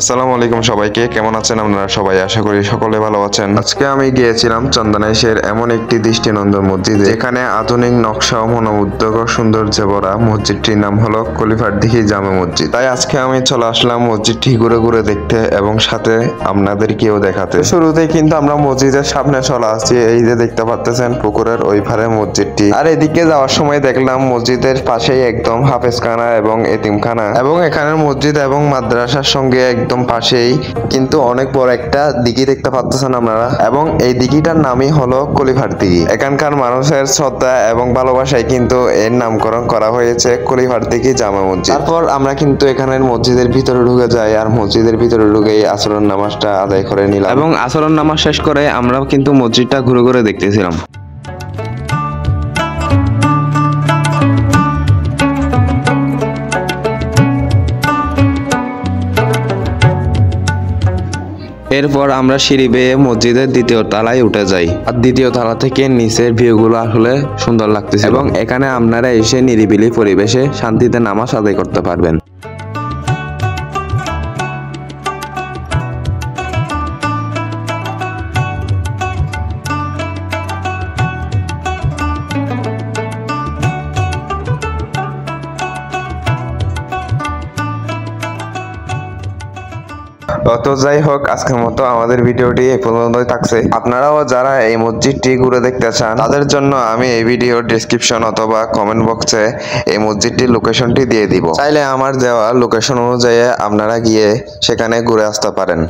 আসসালামু আলাইকুম সবাইকে, কেমন আছেন আপনারা সবাই? আশা করি সকলে ভালো আছেন। আজকে আমি গিয়েছিলাম চন্দনাইশের এমন একটি দৃষ্টিনন্দন মসজিদে, যেখানে আধুনিক নকশা ও মনোমুগ্ধকর সৌন্দর্যে ভরা। মসজিদটির নাম হলো কলিফারদিঘি জামে মসজিদ। তাই আজকে আমি চলে আসলাম মসজিদটি ঘুরে ঘুরে দেখতে এবং সাথে আপনাদেরকেও দেখাতে। শুরুতেই কিন্তু আমরা মসজিদের সামনে চলে আসছি। এই যে দেখতে পাচ্ছেন পুকুরের ওই পারে মসজিদটি, আর এদিকে যাওয়ার সময় দেখলাম মসজিদের পাশেই একদম হাফেজখানা এবং এতিমখানা, এবং এখানের মসজিদ এবং মাদ্রাসার সঙ্গে একদম পাশেই কিন্তু অনেক বড় একটা দিঘি দেখতে পাচ্ছেন আপনারা, এবং এই দিঘিটার নামই হলো কলিফার দিঘি। এখানকার মানুষের শ্রদ্ধা এবং ভালোবাসায় কিন্তু এর নামকরণ করা হয়েছে কলিফার দিঘি জামে মসজিদ। তারপর আমরা কিন্তু এখানের মসজিদের ভিতরে ঢুকে যাই, আর মসজিদের ভিতরে ঢুকেই আসরের নামাজটা আদায় করে নিলাম, এবং আসরের নামাজ শেষ করে আমরা কিন্তু মসজিদটা ঘুরে ঘুরে দেখতেছিলাম। এরপর আমরা সিঁড়ি বেয়ে মসজিদের দ্বিতীয় তলায় উঠে যাই, আর দ্বিতীয় তলা থেকে নিচের ভিউগুলো আসলে সুন্দর লাগতেছে, এবং এখানে আপনারা এসে নিরিবিলি পরিবেশে শান্তিতে নামাজ আদায় করতে পারবেন। তো যাই হোক, আজকের মতো আমাদের ভিডিওটি এই পর্যন্তই থাকছে। আপনারাও যারা এই মসজিদটি ঘুরে দেখতে চান, তাদের জন্য আমি এই ভিডিওর ডেসক্রিপশন অথবা কমেন্ট বক্সে এই মসজিদটির লোকেশনটি দিয়ে দিব। চাইলে আমার দেওয়া লোকেশন অনুযায়ী আপনারা গিয়ে সেখানে ঘুরে আসতে পারেন।